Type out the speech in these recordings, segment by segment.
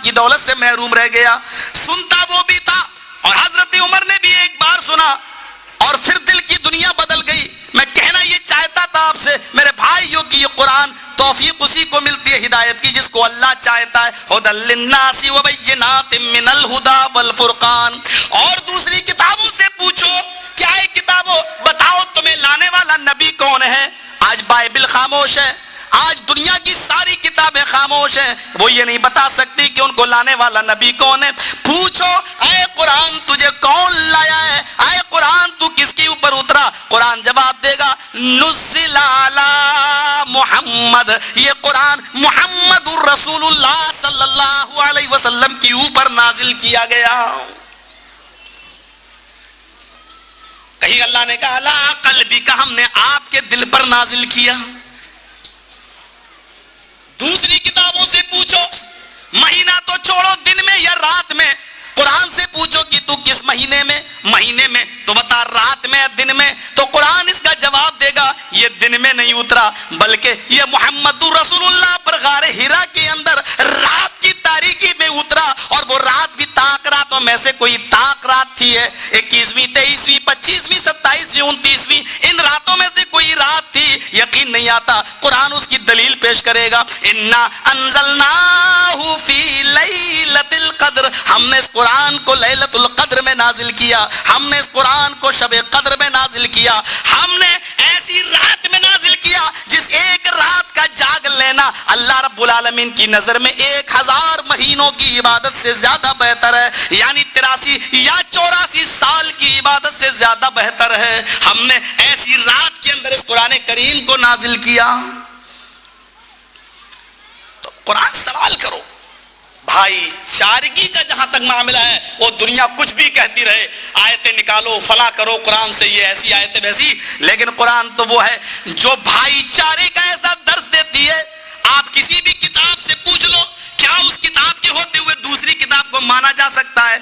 کی دولت سے محروم رہ گیا. سنتا وہ بھی تھا اور حضرت عمر نے بھی ایک بار سنا اور پھر دل کی دنیا بدل گئی. میں کہنا یہ چاہتا تھا آپ سے میرے بھائیوں کی یہ قرآن توفیق اسی کو ملتی ہے ہدایت کی جس کو اللہ چاہتا ہے. ھدی للناس وبینات من الہدی والفرقان. اور دوسری کتابوں سے پوچھو کیا ہے کتابوں بتاؤ تمہیں لانے والا نبی کون ہے. آج بائبل خاموش ہے, آج دنیا کی ساری کتابیں خاموش ہیں, وہ یہ نہیں بتا سکتی کہ ان کو لانے والا نبی کون ہے. پوچھو اے قرآن تجھے کون لایا ہے, اے قرآن تو کس کے اوپر اترا. قرآن جواب دے گا نزل علی محمد, یہ قرآن محمد الرسول اللہ صلی اللہ علیہ وسلم کے اوپر نازل کیا گیا. کہیں اللہ نے کہا لا قلبی کا, ہم نے آپ کے دل پر نازل کیا. دوسری کتابوں سے پوچھو مہینہ تو چھوڑو دن میں یا رات میں, قرآن سے پوچھو کہ تو کس مہینے میں تو بتا رات میں یا دن میں, تو قرآن اس کا جواب دے گا یہ دن میں نہیں اترا بلکہ یہ محمد رسول اللہ پر غار حرا کے اندر رات کی تاریکی میں اترا. اور وہ رات بھی تاک راتوں میں سے کوئی تاک رات تھی ہے, 21ویں 23ویں 25ویں 27ویں 29ویں ان راتوں میں سے کوئی رات تھی. یقین نہیں آتا قرآن اس کی دلیل پیش کرے گا انا انزلناہ فی لیلۃ القدر, ہم نے اس قرآن کو لیلۃ القدر میں نازل کیا, ہم نے اس قرآن کو شب قدر میں نازل کیا, ہم نے ایسی رات میں نازل کیا جس ایک رات کا جاگ لینا اللہ رب العالمین کی نظر میں 1000 مہینوں کی عبادت سے زیادہ بہتر ہے, یعنی 83 یا 84 سال کی عبادت سے زیادہ بہتر ہے. ہم نے ایسی رات کے اندر اس قرآن کریم کو نازل کیا. تو قرآن سوال کرو بھائی چارگی کا جہاں تک معاملہ ہے وہ دنیا کچھ بھی کہتی رہے, آیتیں نکالو فلاں کرو قرآن سے, یہ ایسی آیتیں ویسی, لیکن قرآن تو وہ ہے جو بھائی چارے کا ایسا درس دیتی ہے. آپ کسی بھی کتاب سے پوچھ لو کیا اس کتاب کے ہوتے ہوئے دوسری کتاب کو مانا جا سکتا ہے.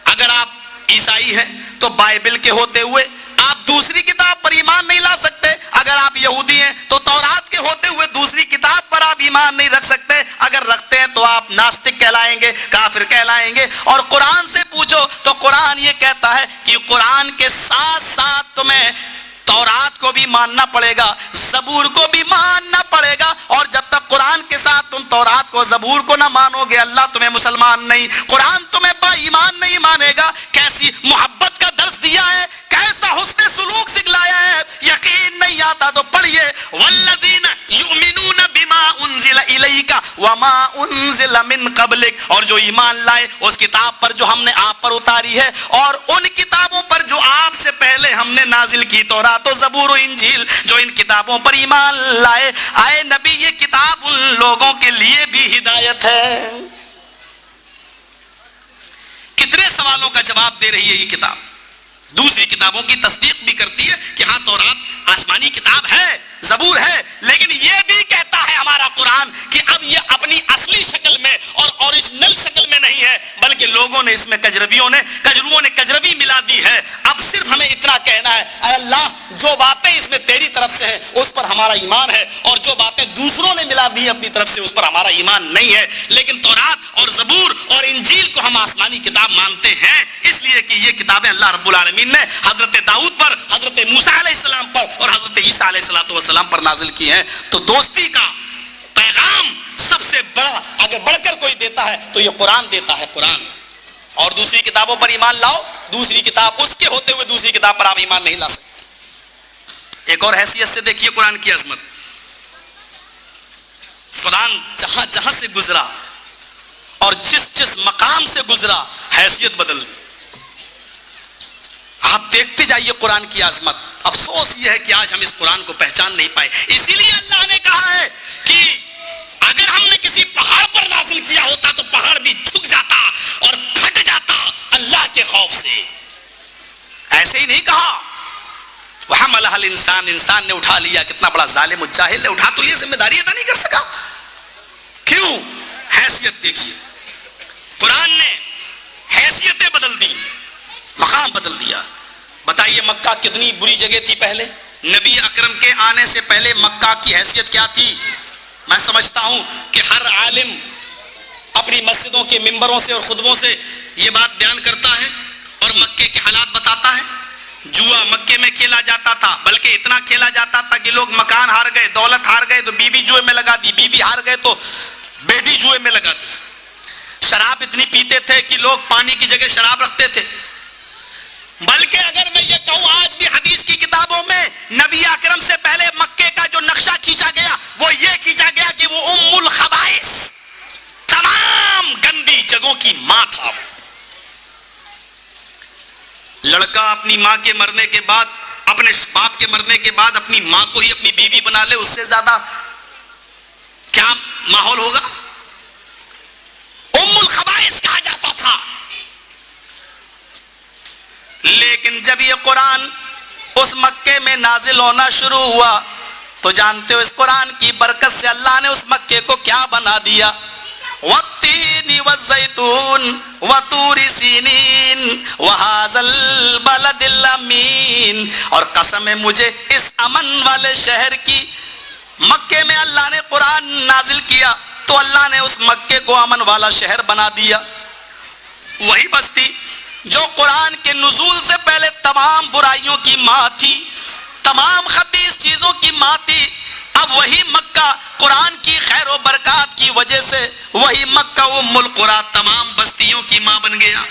اگر آپ عیسائی ہیں تو بائبل کے ہوتے ہوئے آپ دوسری کتاب پر ایمان نہیں لا سکتے. اگر آپ یہودی ہیں تو تورات کے ہوتے ہوئے دوسری کتاب پر آپ ایمان نہیں رکھ سکتے. اگر رکھتے ہیں تو آپ ناستک کہلائیں گے, کافر کہلائیں گے. اور قرآن سے پوچھو تو قرآن یہ کہتا ہے کہ قرآن کے ساتھ ساتھ تمہیں تورات کو بھی ماننا پڑے گا, زبور کو بھی ماننا پڑے گا. اور جب تک قرآن کے ساتھ تم تورات کو زبور کو نہ مانو گے اللہ تمہیں مسلمان نہیں, قرآن تمہیں با ایمان نہیں مانے گا. کیسی محبت کا درس دیا ہے, کیسا حسن سلوک سکھلایا ہے. یقین نہیں آتا تو پڑھیے والذین یؤمنون بما انزل الیک وما انزل من قبلک, اور جو ایمان لائے اس کتاب پر جو ہم نے آپ پر اتاری ہے اور ان کتابوں پر جو آپ سے پہلے ہم نے نازل کی, تورات و زبور و انجیل, جو ان کتابوں پر ایمان لائے. آئے نبی یہ کتاب ان لوگوں کے لیے بھی ہدایت ہے. کتنے سوالوں کا جواب دے رہی ہے یہ کتاب. دوسری کتابوں کی تصدیق بھی کرتی ہے کہ ہاں تورات آسمانی کتاب ہے, زبور ہے, لیکن یہ بھی کہتا ہے ہمارا قرآن کہ اب یہ اپنی اصلی شکل میں اور اوریجنل شکل میں نہیں ہے بلکہ لوگوں نے اس میں کجرووں نے کجروی ملا دی ہے. اب صرف ہمیں اتنا کہنا ہے اے اللہ جو باتیں اس میں تیری طرف سے ہیں اس پر ہمارا ایمان ہے, اور جو باتیں دوسروں نے ملا دی اپنی طرف سے اس پر ہمارا ایمان نہیں ہے. لیکن تورات اور زبور اور انجیل کو ہم آسمانی کتاب مانتے ہیں, اس لیے کہ یہ کتابیں اللہ رب العالمین نے حضرت داؤد پر, حضرت موسیٰ علیہ السلام پر اور حضرت عیسیٰ علیہ السلام پر نازل کی ہیں. تو دوستی کا پیغام سب سے بڑا اگر بڑھ کر کوئی دیتا ہے تو یہ قرآن دیتا ہے, قرآن. اور دوسری کتابوں پر ایمان لاؤ, دوسری کتاب اس کے ہوتے ہوئے دوسری کتاب پر آپ ایمان نہیں لا سکتے. ایک اور حیثیت سے دیکھیے قرآن کی عظمت. فلان جہاں جہاں سے گزرا اور جس مقام سے گزرا حیثیت بدل دی. آپ دیکھتے جائیے قرآن کی عظمت. افسوس یہ ہے کہ آج ہم اس قرآن کو پہچان نہیں پائے. اسی لیے اللہ نے کہا ہے کہ اگر ہم نے کسی پہاڑ پر نازل کیا ہوتا تو پہاڑ بھی جھک جاتا اور پھٹ جاتا اللہ کے خوف سے. ایسے ہی نہیں کہا وَحَمَلَهَا الْإِنسَانُ, انسان نے اٹھا لیا. کتنا بڑا ظالم و جاہل ہے, اٹھا تو یہ ذمہ داری ادا نہیں کر سکا. کیوں؟ حیثیت دیکھیے, قرآن نے حیثیتیں بدل دی, مقام بدل دیا. بتائیے مکہ کتنی بری جگہ تھی پہلے. نبی اکرم کے آنے سے پہلے مکہ کی حیثیت کیا تھی؟ میں سمجھتا ہوں کہ ہر عالم اپنی مسجدوں کے ممبروں سے اور خطبوں سے یہ بات بیان کرتا ہے اور مکے کے حالات بتاتا ہے. جوا مکے میں کھیلا جاتا تھا، بلکہ اتنا کھیلا جاتا تھا کہ لوگ مکان ہار گئے، دولت ہار گئے تو بیوی جوئے میں لگا دی، بیوی ہار گئے تو بیٹی جوئے میں لگا دی. شراب اتنی پیتے تھے کہ لوگ پانی کی جگہ شراب رکھتے تھے. بلکہ اگر میں یہ کہوں آج بھی حدیث کی کتابوں میں نبی اکرم سے پہلے مکے کا جو نقشہ کھینچا گیا وہ یہ کھینچا گیا کہ وہ ام الخبائث، تمام گندی جگہوں کی ماں تھا. لڑکا اپنی ماں کے مرنے کے بعد، اپنے باپ کے مرنے کے بعد اپنی ماں کو ہی اپنی بیوی بنا لے، اس سے زیادہ کیا ماحول ہوگا؟ ام الخبائث کہا جاتا تھا. لیکن جب یہ قرآن اس مکے میں نازل ہونا شروع ہوا تو جانتے ہو اس قرآن کی برکت سے اللہ نے اس مکے کو کیا بنا دیا. والتین والزیتون وطور سینین وہذا البلد الامین. اور قسم ہے مجھے اس امن والے شہر کی. مکے میں اللہ نے قرآن نازل کیا تو اللہ نے اس مکے کو امن والا شہر بنا دیا. وہی بستی جو قرآن کے نزول سے پہلے تمام برائیوں کی ماں تھی، تمام خبیث چیزوں کی ماں تھی، اب وہی مکہ قرآن کی خیر و برکات کی وجہ سے وہی مکہ ام القری تمام بستیوں کی ماں بن گیا.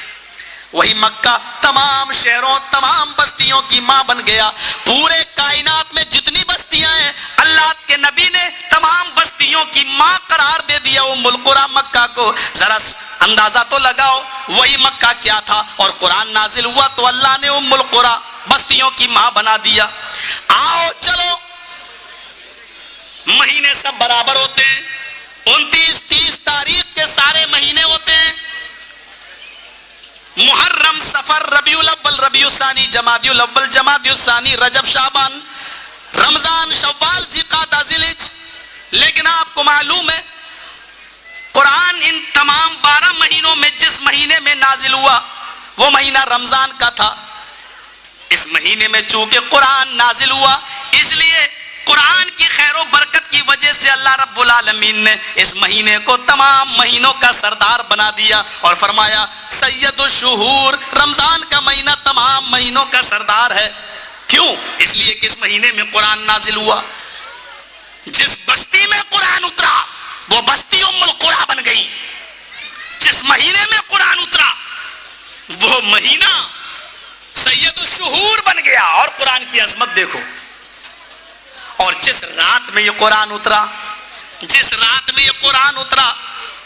وہی مکہ تمام شہروں تمام بستیوں کی ماں بن گیا. پورے کائنات میں جتنی بستیاں ہیں اللہ کے نبی نے تمام بستیوں کی ماں قرار دے دیا ام القری مکہ کو. ذرا اندازہ تو لگاؤ وہی مکہ کیا تھا اور قرآن نازل ہوا تو اللہ نے ام القری بستیوں کی ماں بنا دیا. آؤ چلو مہینے سب برابر ہوتے ہیں، 29-30 تاریخ کے سارے مہینے ہوتے ہیں. محرم، صفر، ربیع الاول، ربیع الثانی، جمادی الاول، جمادی الثانی، رجب، شعبان، رمضان، شوال، ذوالقعدہ، ذوالحجہ. لیکن آپ کو معلوم ہے قرآن ان تمام 12 مہینوں میں جس مہینے میں نازل ہوا وہ مہینہ رمضان کا تھا. اس مہینے میں چونکہ قرآن نازل ہوا اس لیے قرآن کی خیر و برکت کی وجہ سے اللہ رب العالمین نے اس مہینے کو تمام مہینوں کا سردار بنا دیا اور فرمایا سید الشہور، رمضان کا مہینہ تمام مہینوں کا سردار ہے. کیوں؟ اس لیے کہ اس مہینے میں قرآن نازل ہوا. جس بستی میں قرآن اترا وہ بستی ام القری بن گئی. جس مہینے میں قرآن اترا وہ مہینہ سید الشہور بن گیا. اور قرآن کی عظمت دیکھو. اور جس رات میں یہ قرآن اترا، جس رات میں یہ قرآن اترا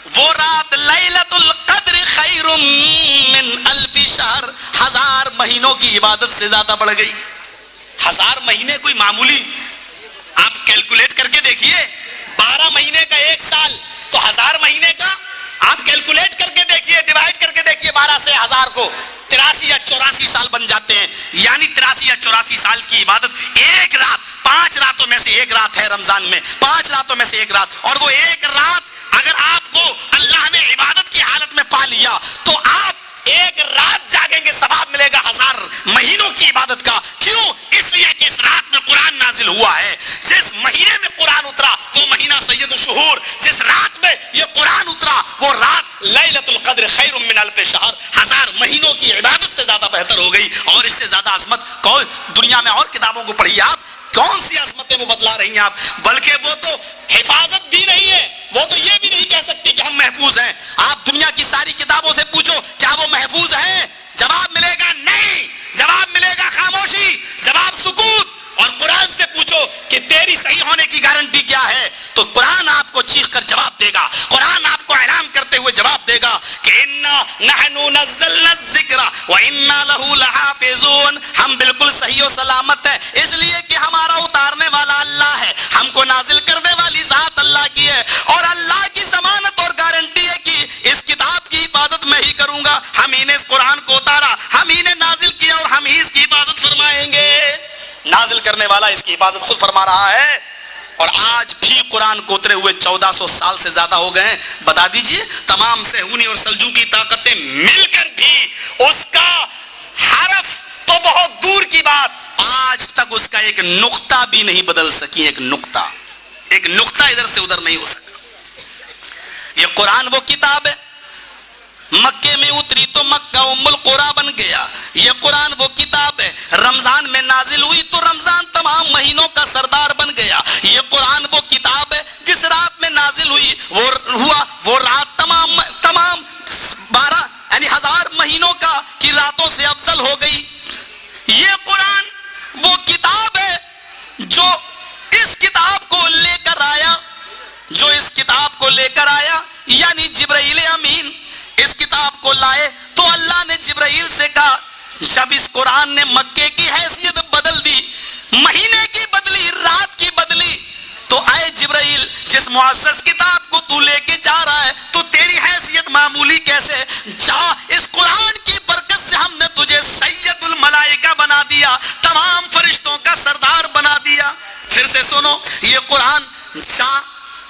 وہ رات لیلۃ القدر خیر من الف شہر، 1000 مہینوں کی عبادت سے زیادہ بڑھ گئی. 1000 مہینے کوئی معمولی، آپ کیلکولیٹ کر کے دیکھیے 12 مہینے کا ایک سال تو 1000 مہینے کا آپ کیلکولیٹ کر کے دیکھیے، ڈیوائڈ کر کے دیکھیے 12 سے 1000 کو 83 یا 84 سال بن جاتے ہیں. یعنی 83 یا 84 سال کی عبادت ایک رات، 5 راتوں میں سے ایک رات ہے رمضان میں، 5 راتوں میں سے ایک رات. اور وہ ایک رات اگر آپ کو اللہ نے عبادت کی حالت میں پا لیا تو آپ ایک رات جاگیں گے ثواب ملے گا 1000 مہینوں کی عبادت کا. کیوں؟ اس لیے کہ اس رات میں قرآن نازل ہوا ہے. جس مہینے میں قرآن اترا وہ مہینہ سید الشہور، جس رات میں یہ قرآن اترا وہ رات لیلۃ القدر خیر من الف شہر، 1000 مہینوں کی عبادت سے زیادہ بہتر ہو گئی. اور اس سے زیادہ عظمت کون دنیا میں؟ اور کتابوں کو پڑھیے آپ، کون سی عظمتیں وہ بتلا رہی ہیں آپ. بلکہ وہ تو حفاظت بھی نہیں ہے، وہ تو یہ بھی نہیں کہہ سکتی کہ ہم محفوظ ہیں. آپ دنیا کی ساری کتابوں سے پوچھو کیا وہ محفوظ ہیں؟ جواب ملے گا نہیں. جواب ملے گا خاموشی، جواب سکوت. اور قرآن سے پوچھو کہ تیری صحیح ہونے کی گارنٹی کیا ہے تو قرآن آپ کو چیخ کر جواب دے گا. قرآن آپ کو اعلان کرتے ہوئے جواب دے گا کہ انا نحن نزلنا الذکر وانا له لحافظون. ہم بالکل صحیح و سلامت ہیں اس لیے کہ ہمارا اتارنے والا اللہ ہے، ہم کو نازل کرنے والی ذات اللہ کی ہے. اور اللہ کی ضمانت اور گارنٹی ہے کہ اس کتاب کی حفاظت میں ہی کروں گا. ہم ہی نے اس قرآن کو اتارا، ہم ہی نے نازل کیا اور ہم ہی اس کی حفاظت فرمائیں گے. نازل کرنے والا اس کی حفاظت خود فرما رہا ہے. اور آج بھی قرآن کو اترے ہوئے 1400 سال سے زیادہ ہو گئے ہیں. بتا دیجئے تمام صہیونی اور سلجوقی طاقتیں مل کر بھی اس کا حرف تو بہت دور کی بات، آج تک اس کا ایک نقطہ بھی نہیں بدل سکی. ایک نقطہ ادھر سے ادھر نہیں ہو سکا. یہ قرآن وہ کتاب ہے مکے میں اتری تو مکہ ام القرا بن گیا. یہ قرآن وہ کتاب ہے رمضان میں نازل ہوئی تو رمضان تمام مہینوں کا سردار بن گیا. یہ قرآن وہ کتاب ہے جس رات میں نازل ہوئی وہ رات تمام 12 یعنی 1000 مہینوں کی راتوں سے افضل ہو گئی. یہ قرآن وہ کتاب ہے جو اس کتاب کو لے کر آیا یعنی جبرائیل امین اس کتاب کو لائے تو اللہ نے جبرائیل سے کہا جب اس قرآن نے مکے کی حیثیت بدل دی, مہینے کی بدلی, رات کی بدلی, تو اے جبرائیل جس معزز کتاب کو تو لے کے جا رہا ہے تو تیری حیثیت معمولی کیسے؟ جا اس قرآن کی برکت سے ہم نے تجھے سید الملائکہ بنا دیا, تمام فرشتوں کا سردار بنا دیا. پھر سے سنو, یہ قرآن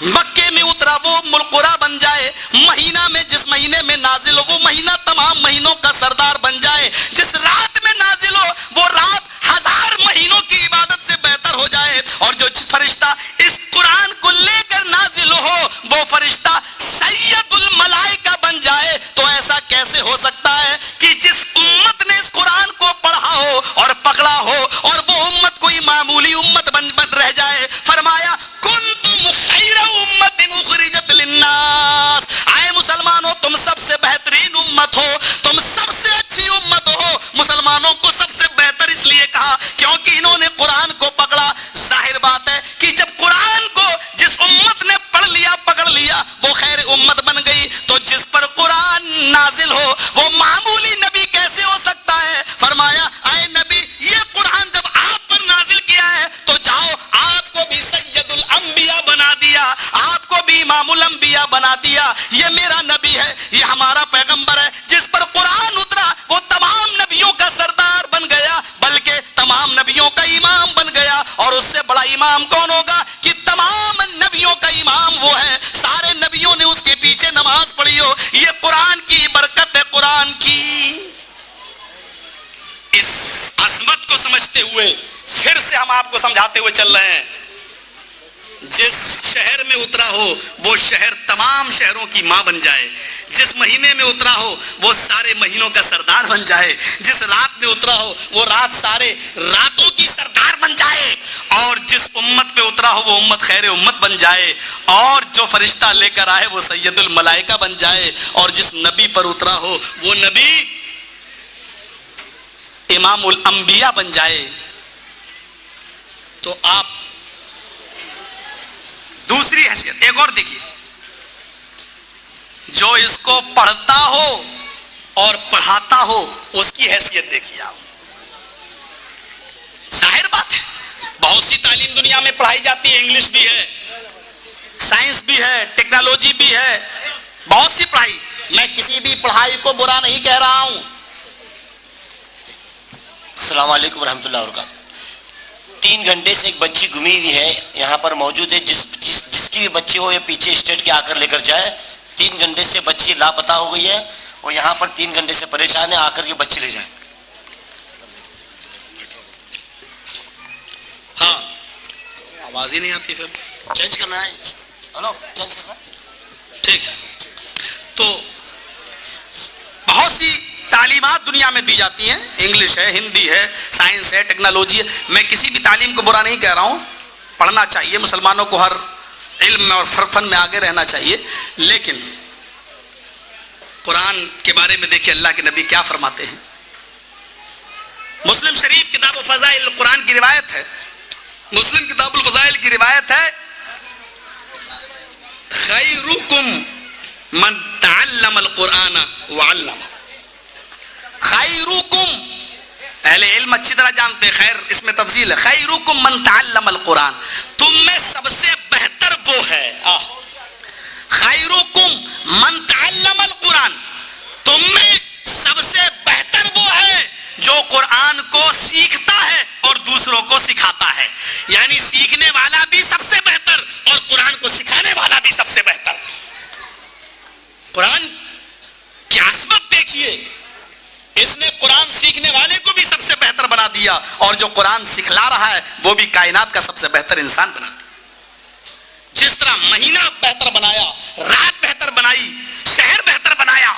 مکے میں اترا وہ ام القرا بن جائے, مہینہ میں جس مہینے میں نازل ہو وہ مہینہ تمام مہینوں کا سردار بن جائے, جس رات میں نازل ہو وہ رات 1000 مہینوں کی عبادت سے بہتر ہو جائے, اور جو فرشتہ اس قرآن کو لے کر نازل ہو وہ فرشتہ سید الملائکہ بن جائے. تو ایسا کیسے ہو سکتا ہے کہ جس امت نے اس قرآن کو پڑھا ہو اور پکڑا ہو اور وہ امت کوئی معمولی امت بن رہ جائے؟ فرمایا کنتم خیر امت اخرجت للناس, آئے مسلمانوں تم سب سے بہترین امت ہو, تم سب سے اچھی امت ہو. مسلمانوں کو سب سے بہتر اس لیے کہا کیونکہ انہوں نے قرآن کو پکڑا. ظاہر بات ہے کہ جب قرآن کو جس امت نے پڑھ لیا پکڑ لیا وہ خیر امت بن گئی. تو جس پر قرآن نازل ہو وہ معمولی نبی کیسے ہو سکتا ہے؟ فرمایا اے نبی یہ قرآن جب آپ پر نازل کیا ہے تو جاؤ آپ کو بھی سید الانبیاء بنا دیا, آپ کو بھی امام الانبیاء بنا دیا. یہ میرا نبی ہے, یہ ہمارا پیغمبر ہے, جس پر قرآن اترا وہ تمام نبیوں کا سردار بن گیا بلکہ تمام نبیوں کا امام بن گیا. اور اس سے بڑا امام کون ہوگا کہ تمام نبیوں کا امام وہ ہے, سارے نبیوں نے اس کے پیچھے نماز پڑھی ہو. یہ قرآن کی برکت ہے. قرآن کی اس عظمت کو سمجھتے ہوئے پھر سے ہم آپ کو سمجھاتے ہوئے چل رہے ہیں. جس شہر میں اترا ہو وہ شہر تمام شہروں کی ماں بن جائے, جس مہینے میں اترا ہو وہ سارے مہینوں کا سردار بن جائے, جس رات میں اترا ہو وہ رات سارے راتوں کی سردار بن جائے, اور جس امت پہ اترا ہو وہ امت خیر امت بن جائے, اور جو فرشتہ لے کر آئے وہ سید الملائکہ بن جائے, اور جس نبی پر اترا ہو وہ نبی امام الانبیاء بن جائے. تو آپ دوسری حیثیت ایک اور دیکھیے, جو اس کو پڑھتا ہو اور پڑھاتا ہو اس کی حیثیت دیکھیے آپ. ظاہر بات ہے بہت سی تعلیم دنیا میں پڑھائی جاتی ہے, انگلش بھی ہے, سائنس بھی ہے, ٹیکنالوجی بھی ہے, بہت سی پڑھائی. میں کسی بھی پڑھائی کو برا نہیں کہہ رہا ہوں. السلام علیکم ورحمۃ اللہ وبرکاتہ. 3 گھنٹے سے ایک بچی گمی ہوئی ہے, یہاں پر موجود ہے, جس کی بھی بچی ہو یہ پیچھے اسٹیٹ کے آ کر لے کر جائے. 3 گھنٹے سے بچی لاپتہ ہو گئی ہے اور یہاں پر 3 گھنٹے سے پریشان ہے, آ کر کے بچی لے جائے. ہاں آواز ہی نہیں آتی, پھر چینج کرنا ہے. ہلو چینج کرنا ٹھیک ہے. تو بہت سی تعلیمات دنیا میں دی جاتی ہیں, انگلش ہے, ہندی ہے, سائنس ہے, ٹیکنالوجی ہے. میں کسی بھی تعلیم کو برا نہیں کہہ رہا ہوں, پڑھنا چاہیے, مسلمانوں کو ہر علم میں اور فن میں آگے رہنا چاہیے. لیکن قرآن کے بارے میں دیکھیے اللہ کے نبی کیا فرماتے ہیں. مسلم شریف کتاب فضائل القرآن کی روایت ہے, مسلم کتاب الفضائل کی روایت ہے, خیرکم من تعلم القرآن وعلمہ. خیرکم, اہل علم اچھی طرح جانتے ہیں, خیر اس میں تفصیل ہے. خیرکم من تعلم القرآن, تم میں سب سے بہتر وہ ہے. خیرکم من تعلم القرآن, تم میں سب سے بہتر وہ ہے جو قرآن کو سیکھتا ہے اور دوسروں کو سکھاتا ہے. یعنی سیکھنے والا بھی سب سے بہتر اور قرآن کو سکھانے والا بھی سب سے بہتر. قرآن کی عظمت دیکھیے, اس نے قرآن سیکھنے والے کو بھی سب سے بہتر بنا دیا اور جو قرآن سکھلا رہا ہے وہ بھی کائنات کا سب سے بہتر انسان بنا دیا. جس طرح مہینہ بہتر بنایا, رات بہتر بنایا, بنائی, شہر بہتر بنایا,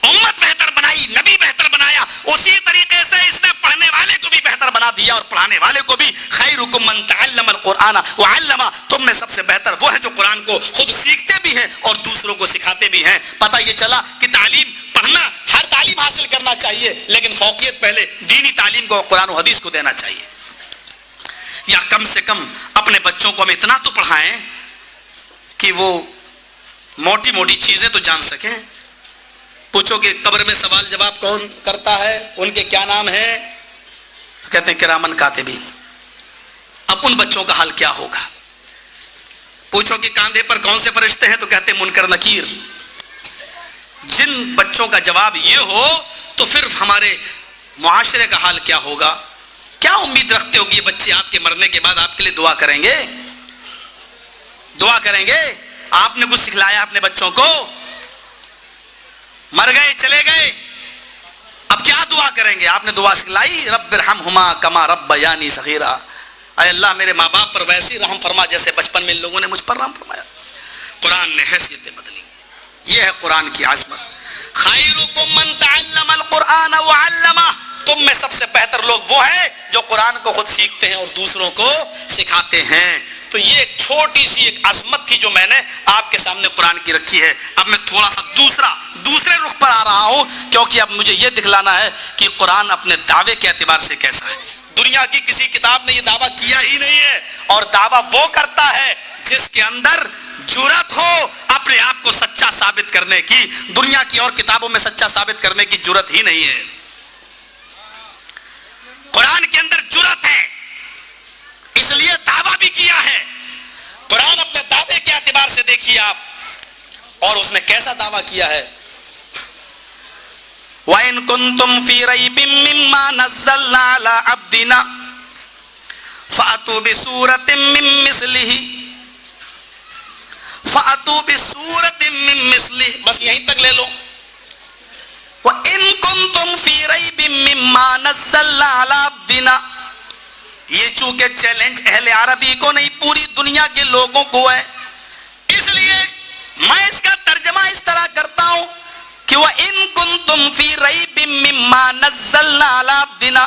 امت بہتر بنائی, نبی بہتر بنایا, اسی طریقے سے اس نے پڑھنے والے کو بھی بہتر بنا دیا اور پڑھانے والے کو بھی. خیرکم من تعلم القرآن وعلمہ, تم میں سب سے بہتر وہ ہے جو قرآن کو خود سیکھتے بھی ہیں اور دوسروں کو سکھاتے بھی ہیں. پتہ یہ چلا کہ تعلیم پڑھنا, ہر تعلیم حاصل کرنا چاہیے, لیکن فوقیت پہلے دینی تعلیم کو, قرآن و حدیث کو دینا چاہیے. یا کم سے کم اپنے بچوں کو ہم اتنا تو پڑھائیں کہ وہ موٹی موٹی چیزیں تو جان سکیں. پوچھو کہ قبر میں سوال جواب کون کرتا ہے, ان کے کیا نام ہیں, تو کہتے ہیں کرامن کاتبین. اب ان بچوں کا حال کیا ہوگا؟ پوچھو کہ کاندھے پر کون سے فرشتے ہیں, تو کہتے ہیں منکر نکیر. جن بچوں کا جواب یہ ہو تو پھر ہمارے معاشرے کا حال کیا ہوگا؟ کیا امید رکھتے ہو کہ یہ بچے آپ کے مرنے کے بعد آپ کے لیے دعا کریں گے؟ دعا کریں گے؟ آپ نے کچھ سکھلایا اپنے بچوں کو؟ مر گئے, چلے گئے, اب کیا دعا کریں گے؟ آپ نے دعا سکھلائی, رب ارحمہما کما ربیانی صغیرا, اے اللہ میرے ماں باپ پر ویسی رحم فرما جیسے بچپن میں ان لوگوں نے مجھ پر رحم فرمایا. قرآن نے حیثیتیں بدلی. یہ ہے قرآن کی عظمت. خیرکم من تعلم القرآن وعلمہ, تم میں سب سے بہتر لوگ وہ ہیں جو قرآن کو خود سیکھتے ہیں اور دوسروں کو سکھاتے ہیں. تو یہ ایک چھوٹی سی ایک عظمت تھی جو میں نے آپ کے سامنے قرآن کی رکھی ہے. اب میں تھوڑا سا دوسرے رخ پر آ رہا ہوں, کیونکہ اب مجھے یہ دکھلانا ہے کہ قرآن اپنے دعوے کے اعتبار سے کیسا ہے. دنیا کی کسی کتاب نے یہ دعویٰ کیا ہی نہیں ہے, اور دعویٰ وہ کرتا ہے جس کے اندر جرأت ہو اپنے آپ کو سچا ثابت کرنے کی. دنیا کی اور کتابوں میں سچا ثابت کرنے کی جرأت ہی نہیں ہے. قرآن کے اندر جرأت ہے, اس لیے دعویٰ بھی کیا ہے. قرآن اپنے دعوے کے اعتبار سے دیکھیے آپ, اور اس نے کیسا دعویٰ کیا ہے. وَإِن كُنتُمْ فِي رَيْبٍ مِّمَّا نَزَّلْنَا عَلَىٰ عَبْدِنَا فَأْتُوا بِسُورَةٍ مِّن مِّثْلِهِ, بس یہیں تک لے لو. وَإِن كُنتُمْ فِي رَيْبٍ مِّمَّا نَزَّلْنَا عَلَىٰ عَبْدِنَا, یہ چونکہ چیلنج اہل عربی کو نہیں پوری دنیا کے لوگوں کو ہے, اس لیے میں اس کا ترجمہ اس طرح کرتا ہوں کہ وَإِن كُنتُمْ فِي رَيْبٍ مِّمَّا نَزَّلْنَا عَلَىٰ عَبْدِنَا,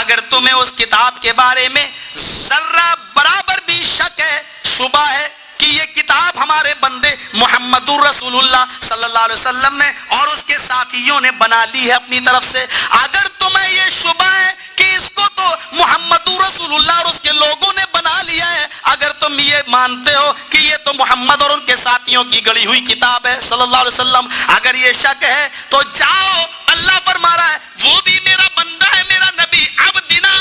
اگر تمہیں اس کتاب کے بارے میں ذرہ برابر بھی شک ہے, شبہ ہے کہ یہ کتاب ہمارے بندے محمد رسول اللہ صلی اللہ علیہ وسلم نے اور اس کے ساتھیوں نے بنا لی ہے اپنی طرف سے, اگر تمہیں یہ شبہ ہے کہ اس کو تو محمد رسول اللہ اور اس کے لوگوں نے بنا لیا ہے, اگر تم یہ مانتے ہو کہ یہ تو محمد اور ان کے ساتھیوں کی گڑی ہوئی کتاب ہے صلی اللہ علیہ وسلم, اگر یہ شک ہے تو جاؤ, اللہ فرما رہا ہے وہ بھی میرا بندہ ہے, میرا نبی عبدنا,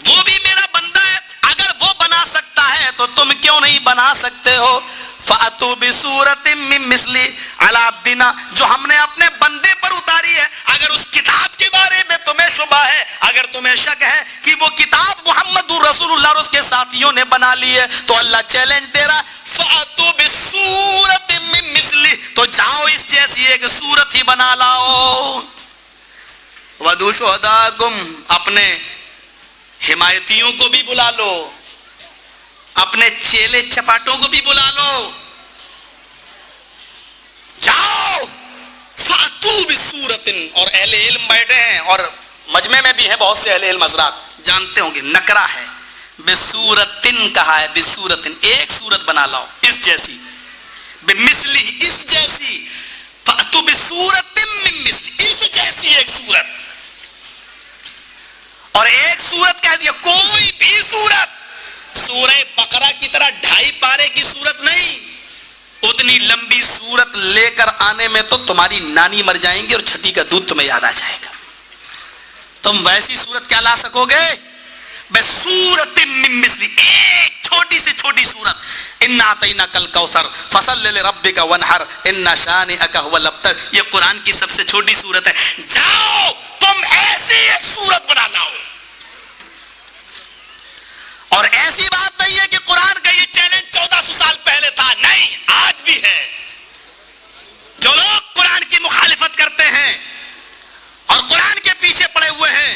وہ بھی میرا بندہ ہے, اگر وہ بنا سکتا ہے تو تم کیوں نہیں بنا سکتے ہو. فَأْتُوا بِسُورَةٍ مِّن مِّثْلِهِ عَلَىٰ عَبْدِنَا, جو ہم نے اپنے بندے پر اتاری ہے. اگر اس کتاب کے بارے میں تمہیں شبہ ہے, اگر تمہیں شک ہے کہ وہ کتاب محمد رسول اللہ اور اس کے ساتھیوں نے بنا لی ہے, تو اللہ چیلنج دے رہا, فَأْتُوا بِسُورَةٍ مِّن مِّثْلِهِ, تو جاؤ اس جیسی ایک صورت ہی بنا لاؤ. وَدُعُوا شُهَدَاءَكُمْ, اپنے حمایتیوں کو بھی بلا لو, اپنے چیلے چپاٹوں کو بھی بلا لو, جاؤ. فَأْتُوا بِسُورَةٍ, اور اہل علم بیٹھے ہیں اور مجمع میں بھی ہیں بہت سے اہل علم حضرات, جانتے ہوں گے نکرہ ہے, بِسُورَةٍ کہا ہے, بِسُورَةٍ ایک صورت بنا لاؤ اس جیسی, بِمِثْلِهِ اس جیسی, فَأْتُوا بِسُورَةٍ مِّن مِّثْلِهِ اس جیسی ایک صورت. اور ایک صورت کہہ دیا, کوئی بھی صورت, سورہ بقرہ کی طرح 2.5 پارے کی صورت نہیں, اتنی لمبی صورت لے کر آنے میں تو تمہاری نانی مر جائیں گی اور چھٹی کا دودھ تمہیں یاد آ جائے گا. تم ویسی صورت کیا لا سکو گے؟ بسورۃ من مثلی, ایک چھوٹی سے چھوٹی صورت. انا اعطیناک الکوثر فصل لربک وانحر ان شانئک هو الابتر, یہ قرآن کی سب سے چھوٹی صورت ہے. جاؤ تم ایسی ایک صورت بنا لاؤ. اور ایسی بات نہیں ہے کہ قرآن کا یہ چیلنج 1400 سال پہلے تھا, نہیں, آج بھی ہے. جو لوگ قرآن کی مخالفت کرتے ہیں اور قرآن کے پیچھے پڑے ہوئے ہیں,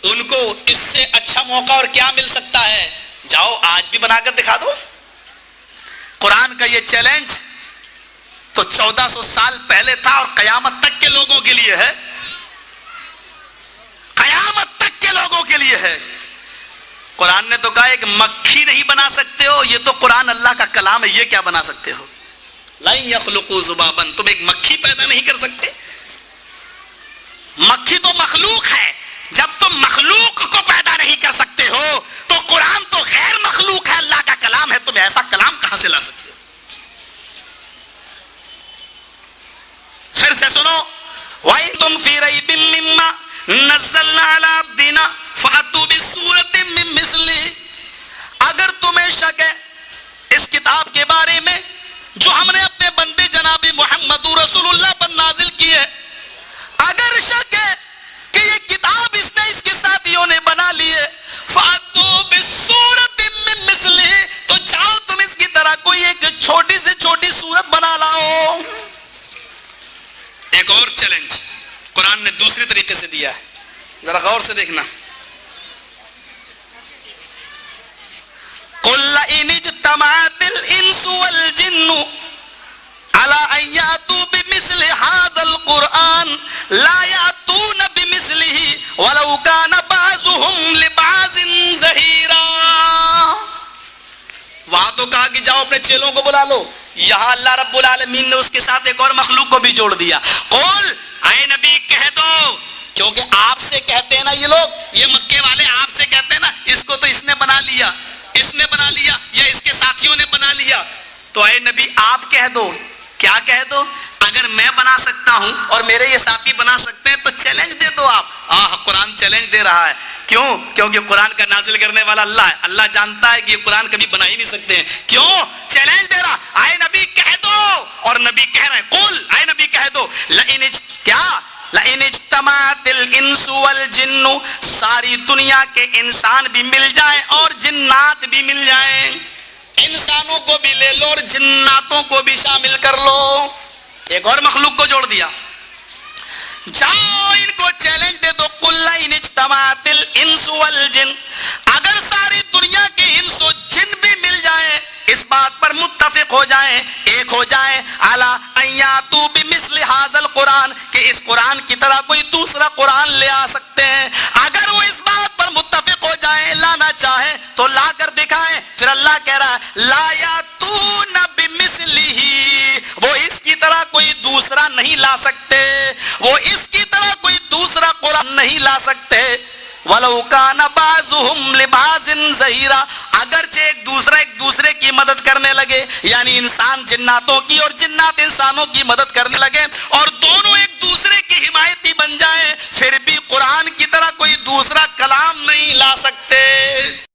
ان کو اس سے اچھا موقع اور کیا مل سکتا ہے؟ جاؤ آج بھی بنا کر دکھا دو. قرآن کا یہ چیلنج تو 1400 سال پہلے تھا اور قیامت تک کے لوگوں کے لیے ہے، قیامت تک کے لوگوں کے لیے ہے۔ قرآن نے تو کہا ایک مکھی نہیں بنا سکتے ہو، یہ تو قرآن اللہ کا کلام ہے، یہ کیا بنا سکتے ہو؟ لَن يَخْلُقُوا ذُبَابًا، تم ایک مکھی پیدا نہیں کر سکتے؟ مکھی تو مخلوق ہے، جب تم مخلوق کو پیدا نہیں کر سکتے ہو تو قرآن تو غیر مخلوق ہے، اللہ کا کلام ہے، تم ایسا کلام کہاں سے لا سکتے ہو؟ پھر سے سنو، وَإِن تُمْ فِي رَيْبٍ مِّمَّا نَزَّلْنَا عَلَىٰ عَبْدِنَا فَأْتُوا بِسُورَةٍ مِّن مِّثْلِهِ، اگر تمہیں شک ہے اس کتاب کے بارے میں جو ہم نے اپنے بندے جناب محمد رسول اللہ پر نازل کی ہے، اگر شک ہے کہ یہ کتاب اس نے اس کے ساتھیوں نے بنا لی ہے، فَأْتُوا بِسُورَةٍ مِّن مِّثْلِهِ، تو جاؤ تم اس کی طرح کوئی ایک چھوٹی سے چھوٹی سورت بنا لاؤ۔ ایک اور چیلنج قرآن نے دوسری طریقے سے دیا ہے، ذرا غور سے دیکھنا۔ قُلْ لَئِنِ اجْتَمَعَتِ الْإِنسُ وَالْجِنُّ عَلَىٰ أَن يَأْتُوا بِمِثْلِ هَٰذَا الْقُرْآنِ لَا يَأْتُونَ بِمِثْلِهِ وَلَوْ كَانَ بَعْضُهُمْ لِبَعْضٍ ظَهِيرًا۔ وہاں تو کہا کہ جاؤ اپنے چیلوں کو بلا لو، یہاں اللہ رب العالمین نے اس کے ساتھ ایک اور مخلوق کو بھی جوڑ دیا۔ قول، اے نبی کہہ دو، کیونکہ آپ سے کہتے ہیں نا یہ لوگ، یہ مکے والے آپ سے کہتے ہیں نا اس کو تو اس نے بنا لیا، اس نے بنا لیا، یا اس کے ساتھیوں نے بنا لیا، تو اے نبی آپ کہہ دو۔ کیا کہہ دو؟ اگر میں بنا سکتا ہوں اور میرے یہ ساتھی بنا سکتے ہیں تو چیلنج دے دو آپ۔ قرآن چیلنج دے رہا ہے، کیوں؟ کیونکہ قرآن کا نازل کرنے والا اللہ ہے، اللہ جانتا ہے کہ یہ قرآن کبھی بنا ہی نہیں سکتے ہیں، کیوں چیلنج دے رہا؟ اے نبی کہہ دو، اور نبی کہہ رہے ہیں، قل، اے نبی کہہ دو، لَإِنِ اجْتَمَعَتِ الْإِنسُ وَالْجِنُّ، ساری دنیا کے انسان بھی مل جائیں اور جنات بھی مل جائیں، انسانوں کو بھی لے لو اور جناتوں کو بھی شامل کر لو، ایک اور مخلوق کو جوڑ دیا۔ جاؤ ان کو چیلنج دے دو، قُلْ لَئِنِ اجْتَمَعَتِ الْإِنسُ وَالْجِنُّ، اگر ساری دنیا کے انس و جن بھی مل جائیں، اس بات پر متفق ہو جائیں، ایک ہو جائیں، عَلَىٰ أَن يَأْتُوا بِمِثْلِ هَٰذَا الْقُرْآنِ، کہ اس قرآن کی طرح کوئی دوسرا قرآن لے آ سکتے ہیں، اگر وہ اس بات پر متفق ہو جائیں، لانا چاہیں تو لا کر دکھائیں۔ پھر اللہ کہہ رہا ہے لَا يَأْتُونَ بِمِثْلِهِ، وہ اس کی طرح کوئی دوسرا نہیں لا سکتے، وہ اس کی طرح کوئی دوسرا قرآن نہیں لا سکتے۔ وَلَوْ كَانَ بَعْضُهُمْ لِبَعْضٍ ظَهِيرًا، اگرچہ ایک دوسرے کی مدد کرنے لگے، یعنی انسان جناتوں کی اور جنات انسانوں کی مدد کرنے لگے اور دونوں ایک دوسرے کی حمایتی بن جائیں، پھر بھی قرآن کی طرح کوئی دوسرا کلام نہیں لا سکتے۔